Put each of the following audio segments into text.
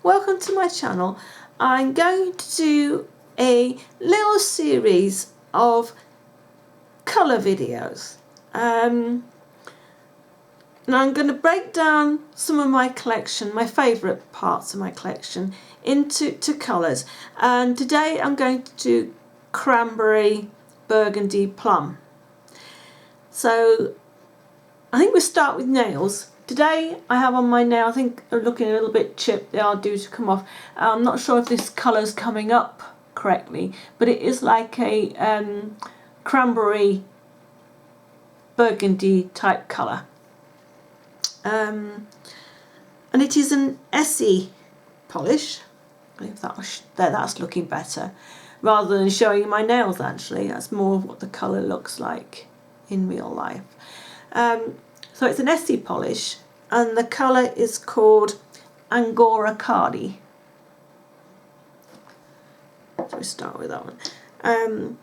welcome to my channel. I'm going to do a little series of colour videos. And I'm going to break down some of my collection, my favourite parts of my collection, into colours. And today I'm going to do cranberry, burgundy, plum. So I think we'll start with nails. Today I have on my nail, I think they're looking a little bit chipped, they are due to come off. I'm not sure if this colour's coming up correctly, but it is like a cranberry burgundy type colour. And it is an Essie polish. I think that's looking better. Rather than showing my nails actually, that's more of what the colour looks like in real life. So it's an Essie polish and the colour is called Angora Cardi. So we start with that one.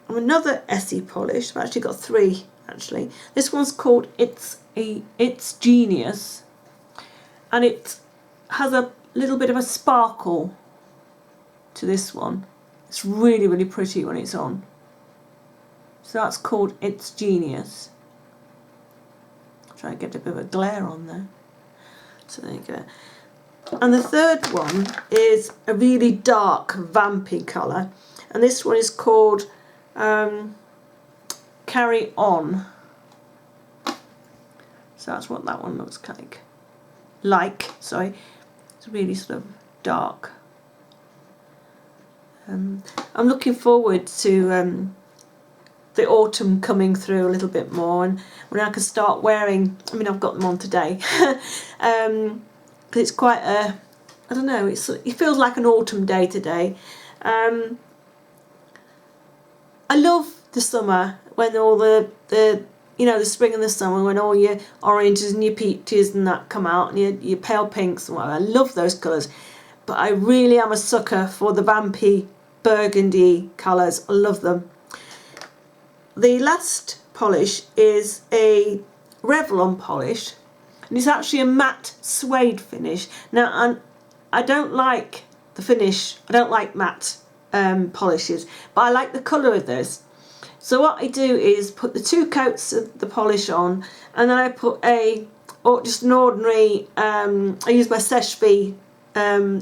Another Essie polish, I've actually got three actually. This one's called It's Genius, and it has a little bit of a sparkle to this one. It's really, really pretty when it's on. So that's called It's Genius. Try and get a bit of a glare on there. So there you go. And the third one is a really dark, vampy colour. And this one is called Carry On. So that's what that one looks like. Sorry. It's really sort of dark. I'm looking forward to the autumn coming through a little bit more, and when I can start wearing, I mean I've got them on today, because it's quite a, I don't know, it feels like an autumn day today. I love the summer when all the you know, the spring and the summer, when all your oranges and your peaches and that come out, and your pale pinks and whatever. I love those colours, but I really am a sucker for the vampy burgundy colours. I love them. The last polish is a Revlon polish, and it's actually a matte suede finish. Now, I don't like the finish, I don't like matte polishes, but I like the colour of this. So what I do is put the two coats of the polish on, and then I put just an ordinary, I use my Seshvi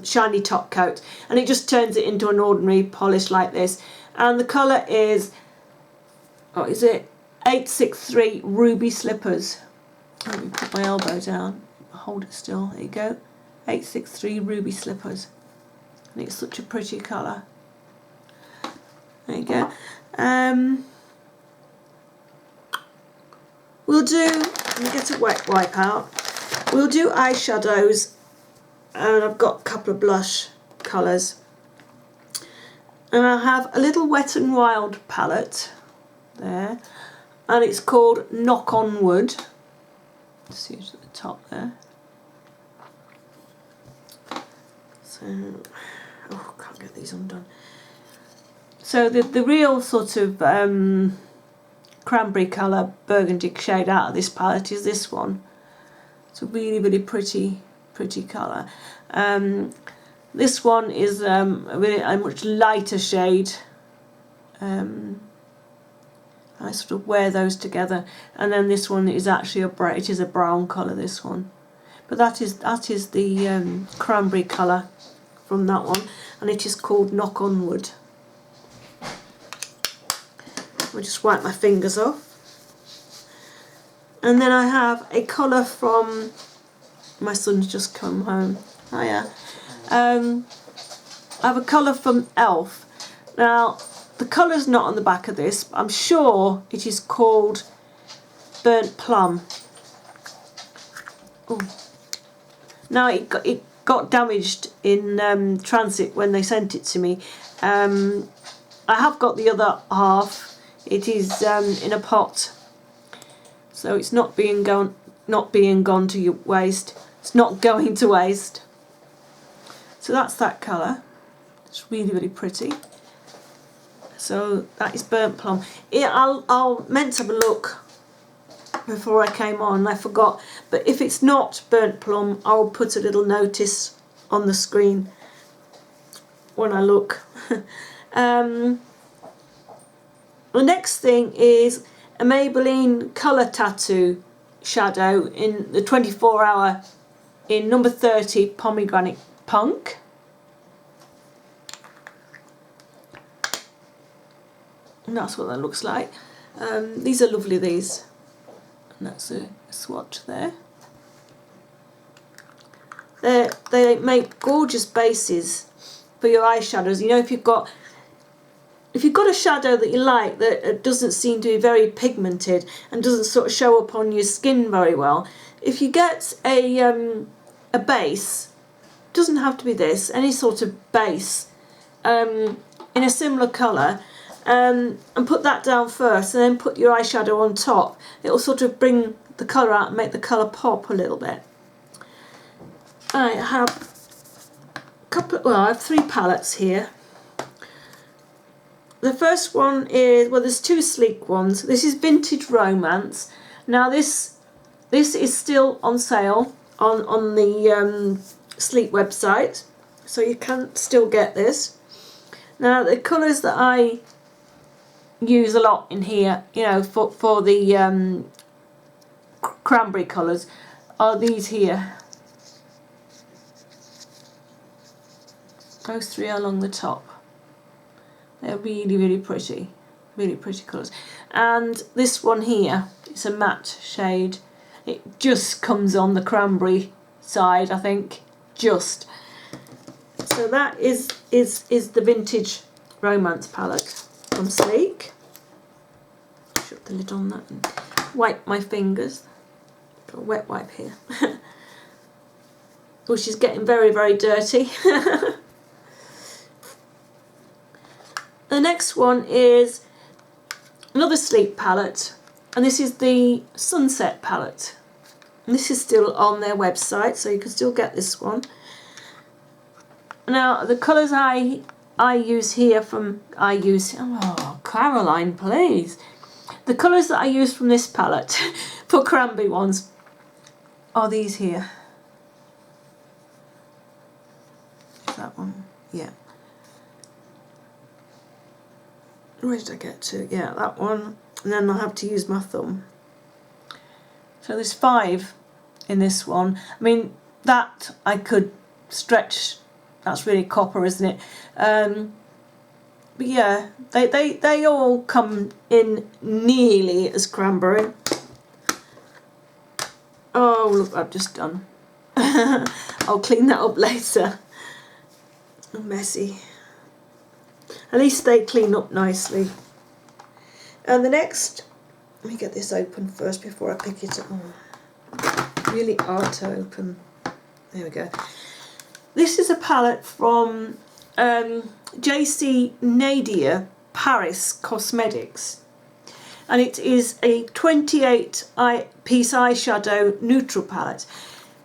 shiny top coat, and it just turns it into an ordinary polish like this. And the colour is, what is it? 863 Ruby Slippers. Let me put my elbow down, hold it still, there you go. 863 Ruby Slippers. And it's such a pretty colour. There you go. We'll do, let me get a wet wipe out. We'll do eyeshadows, and I've got a couple of blush colours. And I have a little Wet n Wild palette there, and it's called Knock on Wood. See it at the top there. So, oh, can't get these undone. So the real sort of cranberry colour, burgundy shade out of this palette is this one. It's a really, really pretty colour. This one is a much lighter shade. I sort of wear those together, and then this one is actually it is a brown colour, this one. But that is the cranberry colour from that one, and it is called Knock on Wood. I'll just wipe my fingers off. And then I have a colour from, my son's just come home. Hiya. I have a colour from Elf. Now, the colour's not on the back of this, but I'm sure it is called Burnt Plum. Ooh. Now, it got damaged in transit when they sent it to me. I have got the other half. It is in a pot, so it's not being gone to your waste. It's not going to waste. So that's that colour. It's really, really pretty. So that is Burnt Plum. I'll meant to have a look before I came on, I forgot. But if it's not Burnt Plum, I'll put a little notice on the screen when I look. The next thing is a Maybelline Colour Tattoo shadow in the 24 hour in number 30 Pomegranate Punk. And that's what that looks like. These are lovely, these. And that's a swatch there. They make gorgeous bases for your eyeshadows. You know, if you've got a shadow that you like that doesn't seem to be very pigmented and doesn't sort of show up on your skin very well, if you get a base, doesn't have to be this, any sort of base in a similar colour, and put that down first and then put your eyeshadow on top, it'll sort of bring the colour out and make the colour pop a little bit. I have I have 3 palettes here. The first one is, well, there's 2 sleek ones. This is Vintage Romance. Now this is still on sale on the Sleek website, so you can still get this. Now the colours that I use a lot in here, you know, for the cranberry colours, are these here. Those 3 along the top. They're really, really pretty colours. And this one here, it's a matte shade. It just comes on the cranberry side, I think, just. So that is the Vintage Romance palette from Sleek. Shut the lid on that and wipe my fingers. Got a wet wipe here. Which is getting very, very dirty. The next one is another Sleek palette, and this is the Sunset palette. And this is still on their website, so you can still get this one. Now the colours I use here from oh Caroline, please. The colours that I use from this palette for cranberry ones are these here. Is that one? Yeah. Where did I get to? Yeah, that one. And then I'll have to use my thumb. So there's 5 in this one. I mean, that I could stretch. That's really copper, isn't it? But yeah, they all come in nearly as cranberry. Oh, look what I've just done. I'll clean that up later. Messy. At least they clean up nicely. And the next, let me get this open first before I pick it up. Oh, really hard to open. There we go. This is a palette from JC Nadia Paris Cosmetics. And it is a 28 piece eyeshadow neutral palette.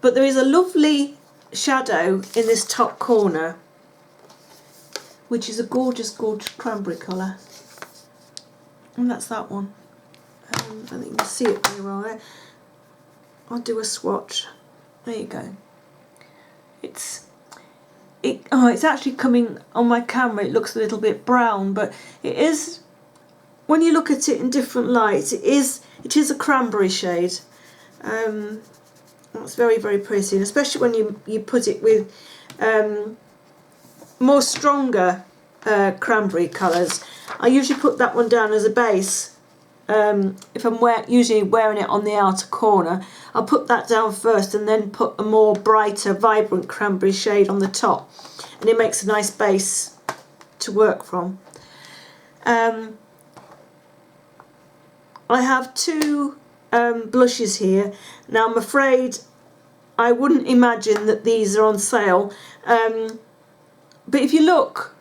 But there is a lovely shadow in this top corner, which is a gorgeous, gorgeous cranberry colour. And that's that one. I think you can see it very well there. I'll do a swatch. There you go. It's actually coming on my camera. It looks a little bit brown, but it is, when you look at it in different lights, it is a cranberry shade. That's very, very pretty, and especially when you put it with more stronger cranberry colours. I usually put that one down as a base. If I'm usually wearing it on the outer corner, I'll put that down first and then put a more brighter, vibrant cranberry shade on the top, and it makes a nice base to work from. I have 2 blushes here. Now I'm afraid I wouldn't imagine that these are on sale, but if you look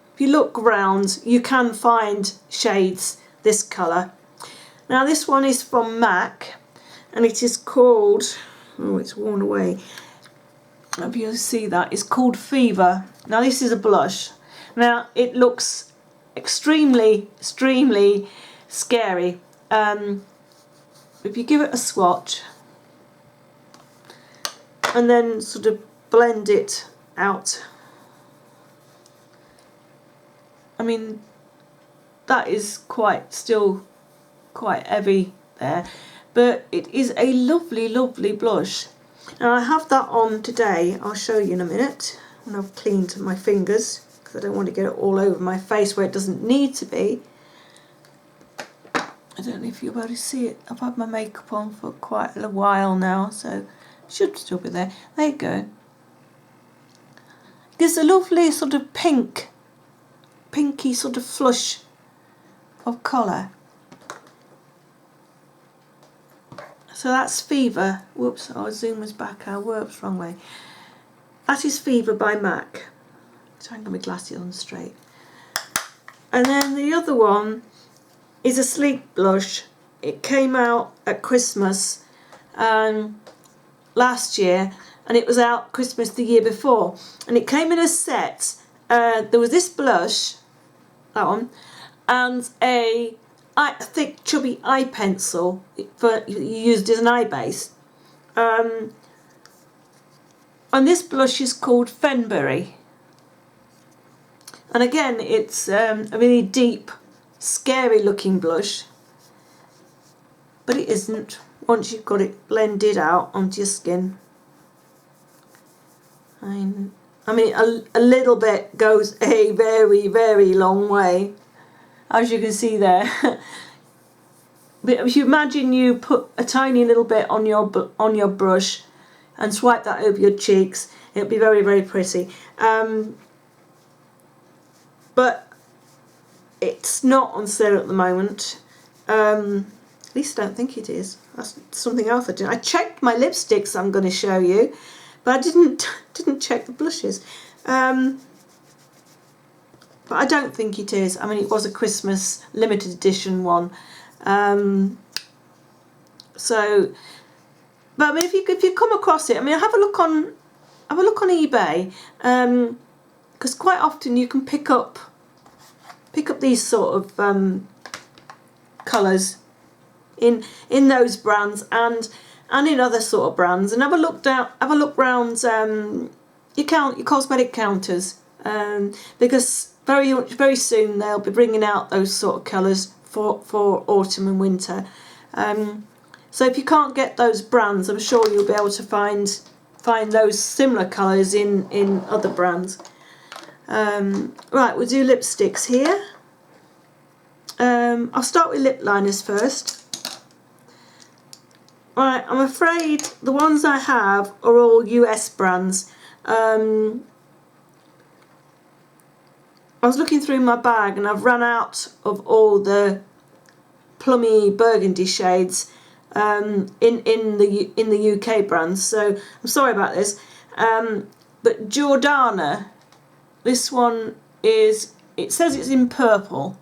around, you can find shades this colour. Now this one is from MAC, and it is called, oh, it's worn away. I hope you see that. It's called Fever. Now this is a blush. Now it looks extremely, extremely scary. If you give it a swatch and then sort of blend it out. I mean, that is still quite heavy there, but it is a lovely, lovely blush. Now I have that on today. I'll show you in a minute when I've cleaned my fingers, because I don't want to get it all over my face where it doesn't need to be. I don't know if you'll be able to see it. I've had my makeup on for quite a while now, so it should still be there. There you go. Gives a lovely sort of pinky sort of flush of colour. So that's Fever. Whoops, our zoom was back. Our work's wrong way. That is Fever by MAC. So I'm going to get my glasses on straight. And then the other one is a sleek blush. It came out at Christmas last year, and it was out Christmas the year before. And it came in a set. There was this blush, that one, and a thick chubby eye pencil used as an eye base. And this blush is called Cranberry. And again, it's a really deep, scary looking blush, but it isn't once you've got it blended out onto your skin. I mean, a little bit goes a very, very long way, as you can see there. But if you imagine you put a tiny little bit on your brush and swipe that over your cheeks, it'll be very, very pretty. But it's not on sale at the moment. At least I don't think it is. That's something else I did. I checked my lipsticks I'm going to show you, but I didn't check the blushes. But I don't think it is. I mean, it was a Christmas limited edition one. So, but I mean, if you come across it, I mean, have a look on eBay, because quite often you can pick up these sort of colours in those brands and in other sort of brands, and have a look round your cosmetic counters, because very soon they'll be bringing out those sort of colours for autumn and winter. So if you can't get those brands, I'm sure you'll be able to find those similar colours in other brands. Right, we'll do lipsticks here. I'll start with lip liners first. Right, I'm afraid the ones I have are all US brands. I was looking through my bag and I've run out of all the plummy burgundy shades in the UK brands, so I'm sorry about this. But Jordana, this one it says it's in purple,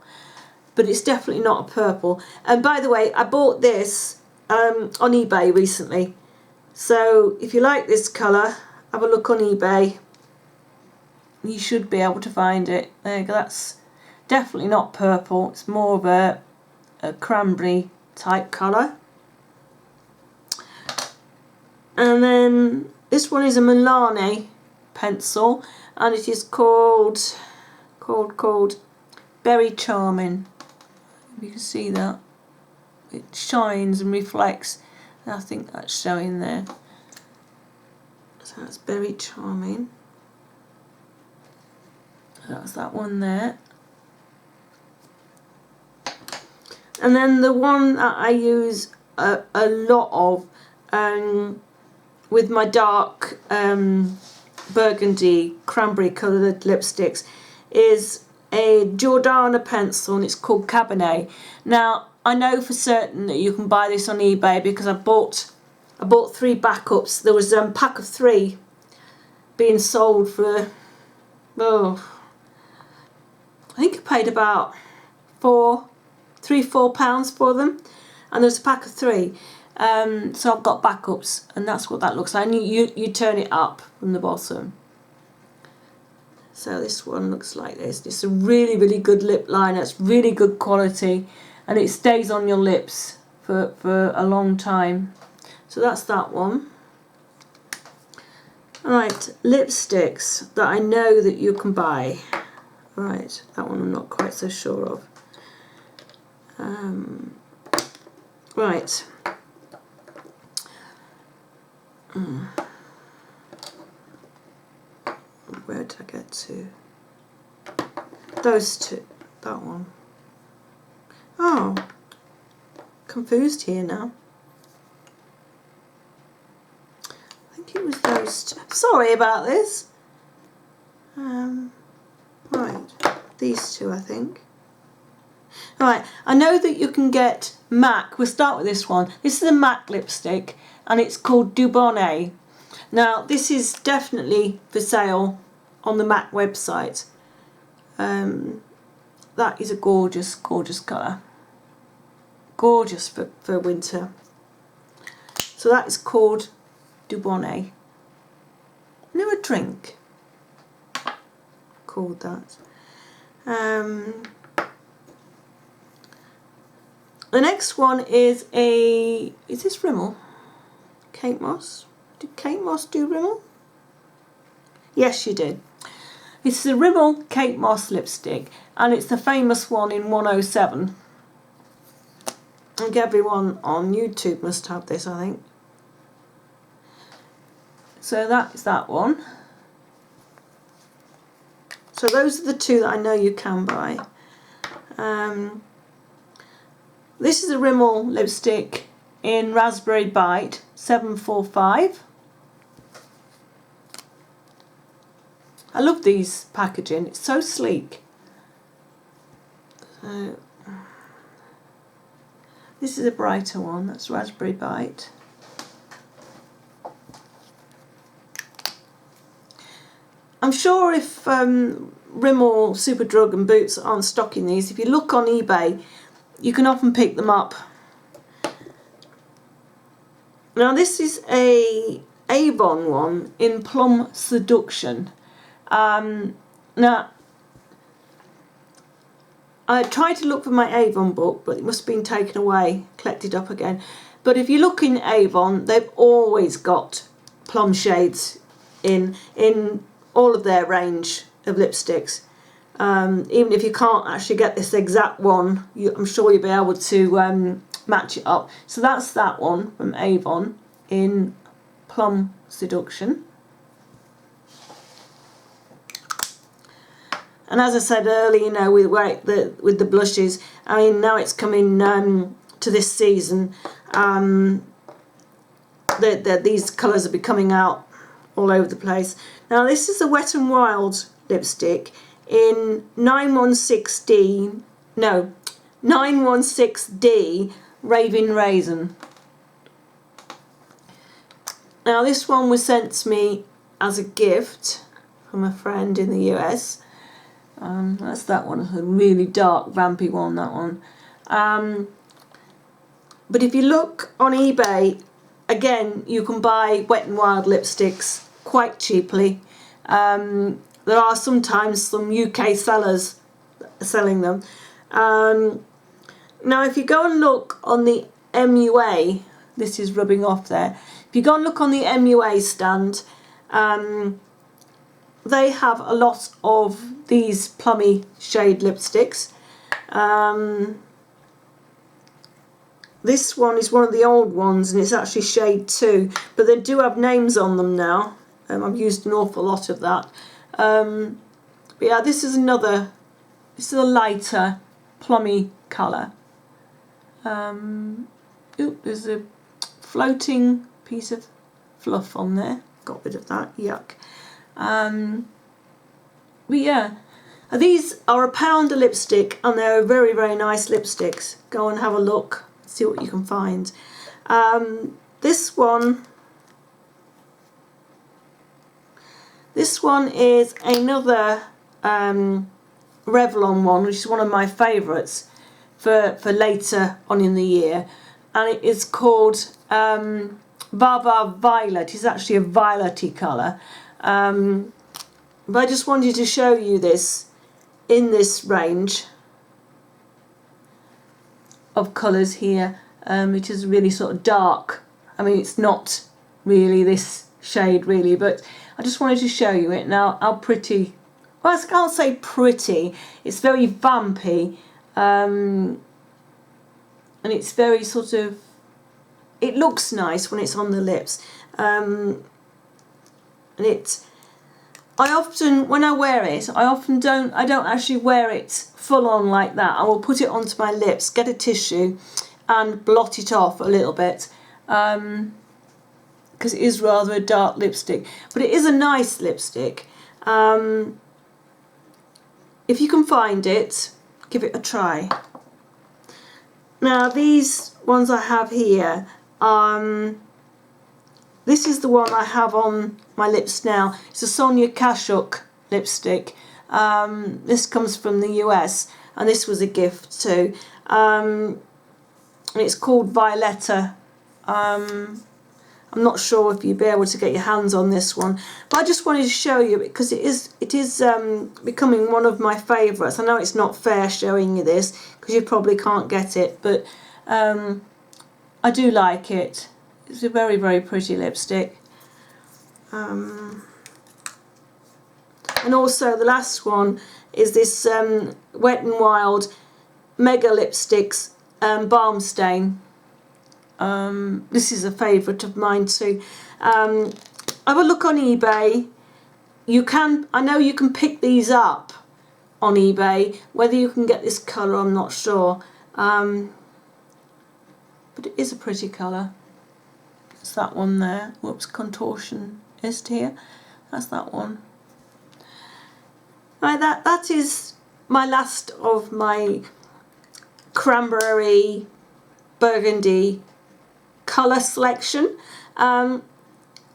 but it's definitely not a purple. And by the way, I bought this on eBay recently, so if you like this colour, have a look on eBay. You should be able to find it. There you go. That's definitely not purple. It's more of a cranberry type colour. And then this one is a Milani pencil, and it is called Berry Charming. You can see that it shines and reflects. And I think that's showing there. So that's Berry Charming. That's that one there. And then the one that I use a lot of with my dark burgundy cranberry coloured lipsticks is a Jordana pencil, and it's called Cabernet. Now I know for certain that you can buy this on eBay because I bought 3 backups. There was a pack of 3 being sold for I think I paid about £4 for them, and there's a pack of 3. So I've got backups, and that's what that looks like. And you turn it up from the bottom. So this one looks like this. It's a really, really good lip liner. It's really good quality, and it stays on your lips for a long time. So that's that one. Right, lipsticks that I know that you can buy. Right, that one I'm not quite so sure of. Right. Where did I get to? Those two. That one. Oh, confused here now. I think it was those two. Sorry about this. Right, these two I think. Right, I know that you can get MAC. We'll start with this one. This is a MAC lipstick and it's called Dubonnet. Now this is definitely for sale on the MAC website. That is a gorgeous, gorgeous colour. Gorgeous for winter. So that is called Dubonnet. Now a drink called that. The next one is this Rimmel? Kate Moss? Did Kate Moss do Rimmel? Yes, she did. It's the Rimmel Kate Moss lipstick and it's the famous one in 107. I think everyone on YouTube must have this, I think. So that's that one. So those are the two that I know you can buy. This is a Rimmel lipstick in Raspberry Bite 745. I love these packaging, it's so sleek. So, this is a brighter one, that's Raspberry Bite. I'm sure if Rimmel, Superdrug and Boots aren't stocking these, if you look on eBay, you can often pick them up. Now this is a Avon one in Plum Seduction. Now I tried to look for my Avon book, but it must have been taken away, collected up again. But if you look in Avon, they've always got plum shades in all of their range of lipsticks. Even if you can't actually get this exact one, I'm sure you'll be able to match it up. So that's that one from Avon in Plum Seduction. And as I said earlier, you know, with the blushes, I mean, now it's coming to this season. These colours will be coming out all over the place. Now this is a Wet n Wild lipstick in 916D Raving Raisin. Now this one was sent to me as a gift from a friend in the US. That's that one, a really dark vampy one, that one. But if you look on eBay, again, you can buy Wet n Wild lipsticks quite cheaply. There are sometimes some UK sellers selling them. Now if you go and look on the MUA, this is rubbing off there. If you go and look on the MUA stand, they have a lot of these plummy shade lipsticks. This one is one of the old ones and it's actually shade 2, but they do have names on them now. I've used an awful lot of that. But yeah, this is a lighter plummy colour. There's a floating piece of fluff on there. Got rid of that, yuck. But yeah, these are £1 a lipstick and they're very, very nice lipsticks. Go and have a look, see what you can find. This one is another Revlon one, which is one of my favourites for later on in the year, and it is called Vava Violet. It's actually a violety colour, but I just wanted to show you this in this range of colours here, which is really sort of dark. I mean, it's not really this shade really, but I just wanted to show you it now, how pretty. Well, I can't say pretty. It's very vampy, and it's very sort of. It looks nice when it's on the lips, and it's. I often, when I wear it, I don't actually wear it full on like that. I will put it onto my lips, get a tissue, and blot it off a little bit, because it is rather a dark lipstick, but it is a nice lipstick. If you can find it, give it a try. Now these ones I have here, this is the one I have on my lips now. It's a Sonia Kashuk lipstick. This comes from the US, and this was a gift too. And it's called Violetta. I'm not sure if you'll be able to get your hands on this one, but I just wanted to show you because it is becoming one of my favourites. I know it's not fair showing you this because you probably can't get it, but I do like it. It's a very, very pretty lipstick. And also the last one is this Wet n Wild Mega Lipsticks Balm Stain. This is a favourite of mine too. Have a look on eBay. I know you can pick these up on eBay. Whether you can get this colour, I'm not sure. But it is a pretty colour. It's that one there. Whoops, Contortionist here. That's that one. Right, that is my last of my Cranberry Burgundy colour selection. I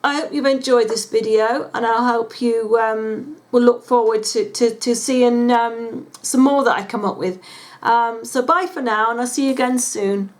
hope you've enjoyed this video, and I hope you will look forward to seeing some more that I come up with. So bye for now, and I'll see you again soon.